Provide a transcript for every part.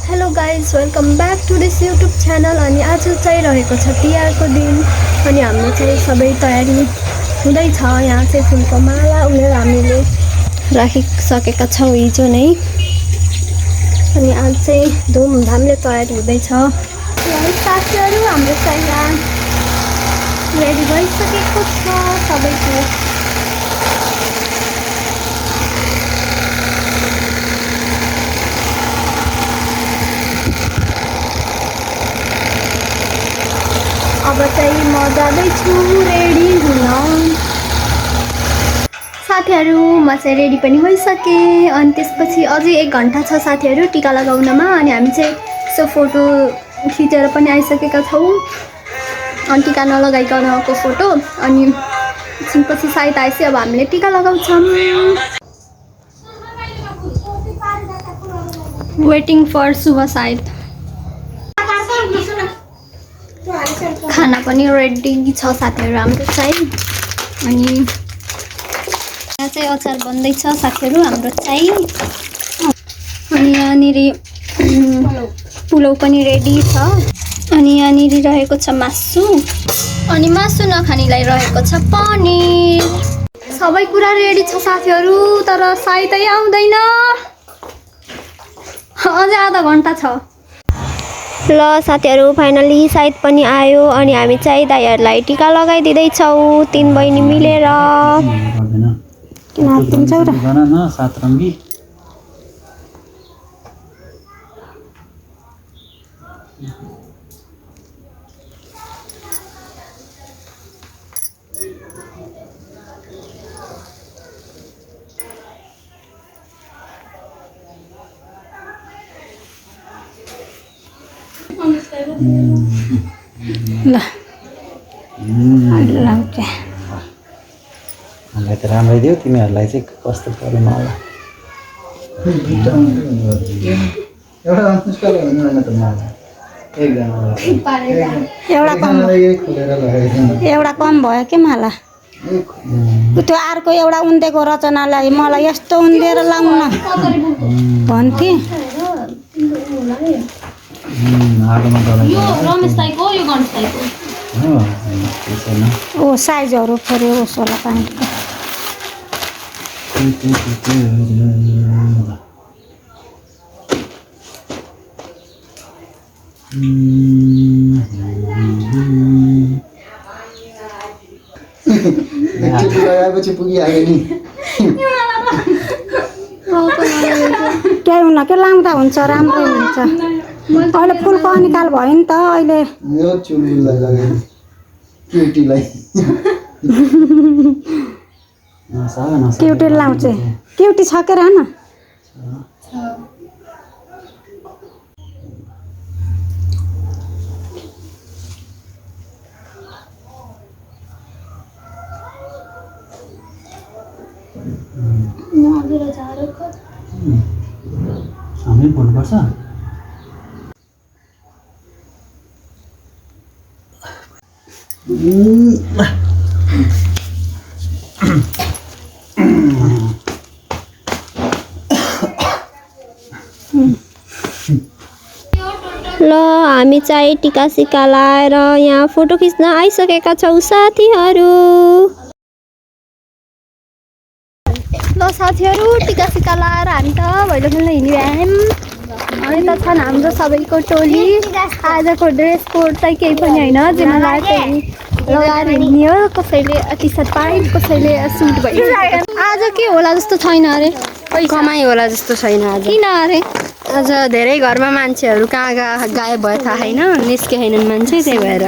Hello guys welcome back to this YouTube channel. अनि आज चाहिँ रहेको छ तिहारको दिन अनि हाम्रो चाहिँ सबै तयारी हुँदैछ। यहाँ चाहिँ फुलको माला उनेर हामीले राखिसकेका छौँ हिजो नै। अनि आज चाहिँ धुमधामले तयारी हुँदैछ। साथीहरू हाम्रो चाहिँ यहाँ रेडी भइसकेको छ सबैको। अब चाहिँ म जाँदैछु रेडी हुन। साथीहरू म चाहिँ रेडी पनि भइसकेँ। अनि त्यसपछि अझै 1 घन्टा छ साथीहरू टिका लगाउनमा। अनि हामी चाहिँ यसो फोटो खिचेर पनि आइसकेका छौँ। अनि टिका नलगाइकनको फोटो। अनि एकछिनपछि सायद आएपछि अब हामीले टिका लगाउँछौँ। वेटिङ फर शुभ सायद। खाना पनि रेडी छ साथीहरू हाम्रो चाहिँ। अनि यहाँ चाहिँ अचार बन्दैछ साथीहरू हाम्रो चाहिँ। अनि यहाँनिर पुलाउ पनि रेडी छ। अनि यहाँनिर रहेको छ मासु। अनि मासु नखानेलाई रहेको छ पनिर। सबै कुरा रेडी छ साथीहरू, तर सायदै आउँदैन। अझै आधा घन्टा छ। ल साथीहरू फाइनली सायद पनि आयो। अनि हामी चाहिँ दाइहरूलाई टिका लगाइदिँदैछौँ 3 बहिनी मिलेर। किन हात्तिन्छौ र? सातरङ्गी ल लाउँछ। हामीलाई त राम्रै दियो, तिमीहरूलाई चाहिँ कस्तो परेन होला। एउटा कम भयो के माला। त्यो अर्को एउटा उन्देको रचनालाई मलाई यस्तो उन्देर लाउन भन्थे। ओ साइजहरू फेरि उसोला पानीको। केही हुन के लाउँदा हुन्छ, राम्रै हुन्छ। अहिले फुलको निकाल भयो नि त अहिले। क्युटी लाउँछ। क्युटी छ के रहन। हामी बोल्नुपर्छ। ल हामी चाहिँ टिका सिका लाएर यहाँ फोटो खिच्न आइसकेका छौँ साथीहरू। ल साथीहरू टिका सिका लाएर हामी त भैलो खेल्न हिँडिरह्यौँ। अनि त छन् हाम्रो सबैको टोली। आजको ड्रेस कोड चाहिँ केही पनि होइन, जे मलाई चाहिँ लगाएर हिँड्ने हो। कसैले टी सर्ट प्यान्ट, कसैले सुट भयो। आज के होला जस्तो छैन अरे, कमाइ होला जस्तो छैन आज। किन अरे? आज धेरै घरमा मान्छेहरू कहाँ गायब भयो थाहा छैन, निस्केनन् मान्छे, त्यही भएर।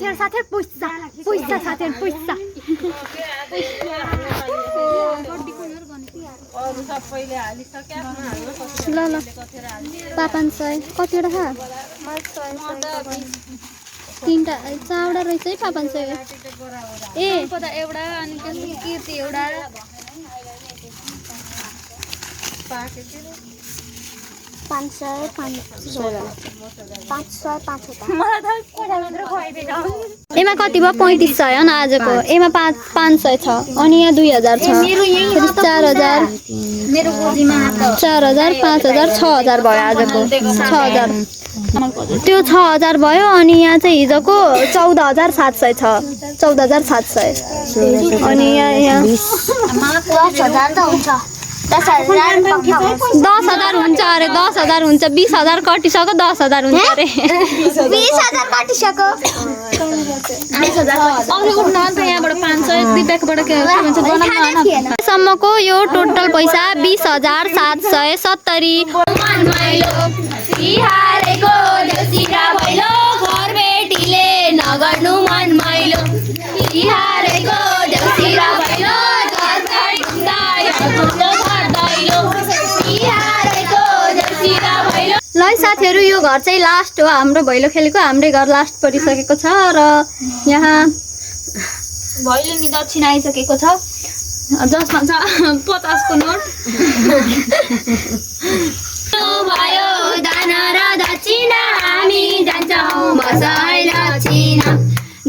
साथीहरु पैसा पैसा साथीहरु पैसा ल ल 500 कतिवटा छ 3टा चारवटा रहेछ है 500 ए एउटा अनि त्यसपछि कीर्ति एउटा 500 एमा कति भयो 3500 हो न आजको एमा 500 छ अनि यहाँ 2000 छ 4000 मेरो गोजीमा 4000 5000 6000 भयो आजको 6000 त्यो 6000 भयो अनि यहाँ चाहिँ हिजोको 14700 छ 14700 अनि यहाँ 10000 त हुन्छ 10000 हुन्छ अरे 10000 हुन्छ 20000 कटिसक्यो 10000 हुन्छ अरे 20000 कटिसक्यो 5000 अरे उठ्न त यहाँबाट 500 दिब्याकबाट के भन्छ बनाउनु हैन सम्मको यो टोटल पैसा 20770 तिहारेको देउसीका भैलो घर बेटीले नगर्नु मन मैलो तिहारेको देउसीका भैलो ल साथीहरु यो घर चाहिँ लास्ट हो हाम्रो भैलो खेलेको हाम्रै घर लास्ट परिसकेको छ र यहाँ भैलेनी दक्षिणा आइसकेको छ जसमा छ 50 को नोट भयो दाना र दक्षिणा हामी जान्छौँ बसाइ लक्षिणा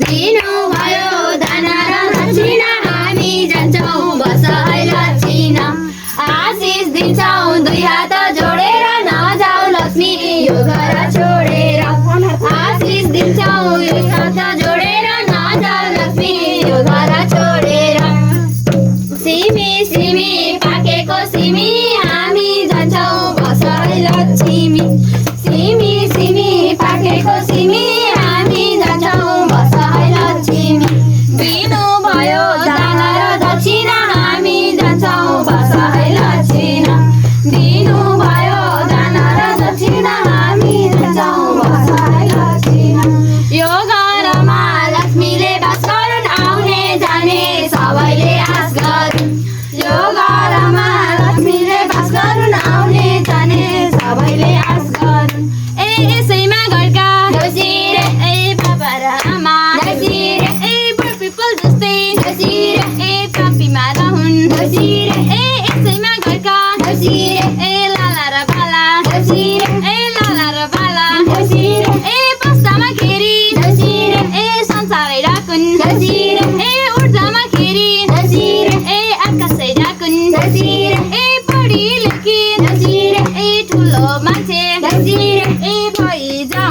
दिनु भयो दाना र दक्षिणा हामी जान्छौँ बसाइ लक्षिणा आशिष दिन्छौँ दुई हात जोडेर नजाऊ लक्ष्मी यो घर छोडेर आशिष दिन्छौँ दुई हात जोडेर नजाऊ लक्ष्मी यो घर छोडेर सिमी सिमी पाकेको सिमी हामी जान्छौँ बसाइ लक्ष्मी सिमी सिमी पाकेको सिमी हामी जान्छौँ बसाइ लक्ष्मी दिनु भयो दाना र दक्षिणा हामी जान्छौँ बसाइ लक्षिणा दिनु भयो दाना र दक्षिणा हामी जान्छौँ बसाइ लक्षिणा यो घरमा लक्ष्मीले बास गरुन् आउने जाने सबैले आश गरुन् यो घरमा लक्ष्मीले बास गरुन् आउने जाने सबैले आश गरुन् ए यसैमा घरका देउसीरे ए बाबा र आमा देउसीरे ए बुढ पिपल जस्तै देउसीरे ए पापीमा रहन् देउसीरे ए यसैमा घरका देउसीरे ए लाला र बाला देउसीरे ए लाला र बाला देउसीरे ए बस्दामा खेरी देउसीरे ए संसारै राखुन् देउसीरे ए उड्दामा खेरी देउसीरे ए आकाशै राखुन् देउसीरे ए पढी लेखी देउसीरे ए ठुलो मान्छे देउसीरे ए भइजा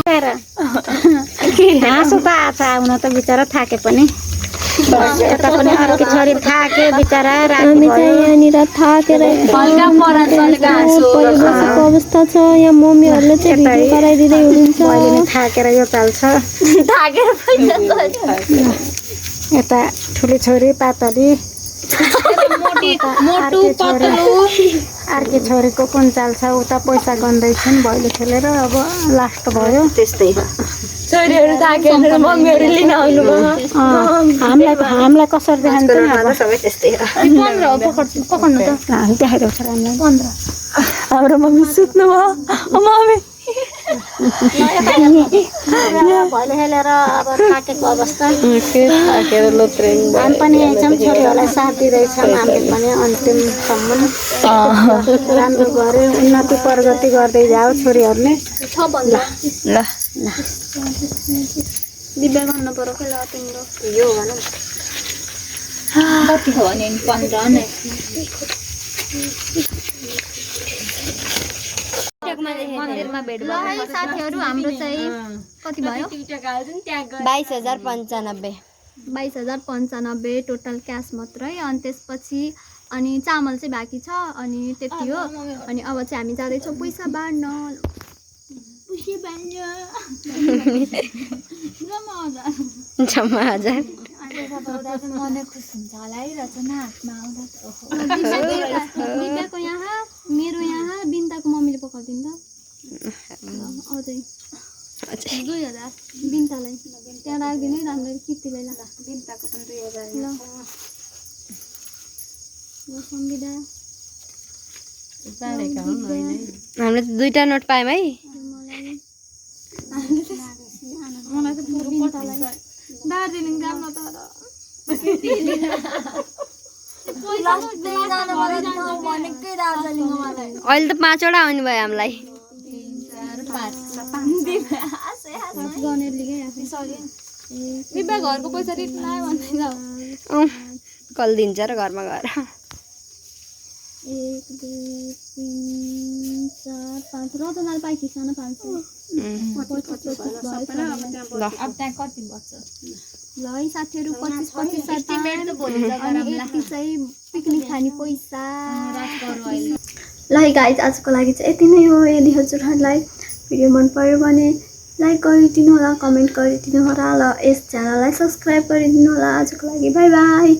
हाँसो त आछ आउन त बिचरा थाके पनि यता पनि अर्को छोरी थाके बिचरा राति भयो यहाँनिर थाकेर अवस्था छ यहाँ मम्मीहरूले चाहिँ भिडियो गराइदिँदै हुनुहुन्छ अहिले थाकेर यो चाल्छ यता ठुली छोरी पातली अर्की छोरीको कुन चाल्छ उता पैसा गन्दैछन् भैलो खेलेर अब लास्ट भयो त्यस्तै छोरीहरू थाकेर मम्मीहरू लिन आउनु भयो हामीलाई कसरी देखान्छ सबै त्यस्तै 15 हो पकड्नु त हामी देखाइदिउँछ हामीलाई 15 हाम्रो मम्मी सुत्नु भयो मम्मी भैलो खेलेर अब थाकेको अवस्था हामी पनि आइछौँ छोरीहरूलाई साथ दिँदैछौँ हामीले पनि अन्तिमसम्म राम्रो गऱ्यो उन्नति प्रगति गर्दै जाऊ छोरीहरूले ल दिव्या गर्नु पर्यो के ल तिम्रो यो भन कति हो भने 15 नै मन्दिरमा भेट भयो साथीहरु हाम्रो चाहिँ कति भयो 22095 टोटल क्याश मात्रै अनि त्यसपछि अनि चामल चाहिँ बाँकी छ अनि त्यति हो अनि अब चाहिँ हामी जाँदैछौँ पैसा बाँड्न जम्मा 1000 मन खुस हुन्छ होला है रचना हातमा आउँदा दिव्याको यहाँ मेरो यहाँ बिन्ताको मम्मीले पकाउँदिन् त अझै 2000 बिन्तालाई त्यहाँ राखिदिनु है राम्ररी किर्तीलाई ल बिन्ताको पनि 2000 ल सम्बिदा हामीले त दुईटा नोट पायौँ है मलाई त बिन्तालाई दार्जिलिङ जाम न तर अहिले त 5 वटा आउनु भयो हामीलाई घरको पैसा रिटर्न आयो भन्दै कल दिन्छ र घरमा गएर 1 2 3 4 5 रतनले पाइ खिच्न 500 ल अब त्यहाँ कति बच्छ ल है साथीहरु 25 एस्टिमेट त भोलि जग्गा यति चाहिँ पिकनिक खाने पैसा ल है गाइस आजको लागि चाहिँ यति नै हो यदि हजुरहरुलाई भिडियो मन पर्यो भने लाइक गरिदिनु होला कमेन्ट गरिदिनु होला र यस च्यानललाई सब्स्क्राइब गरिदिनु होला आजको लागि बाइ बाइ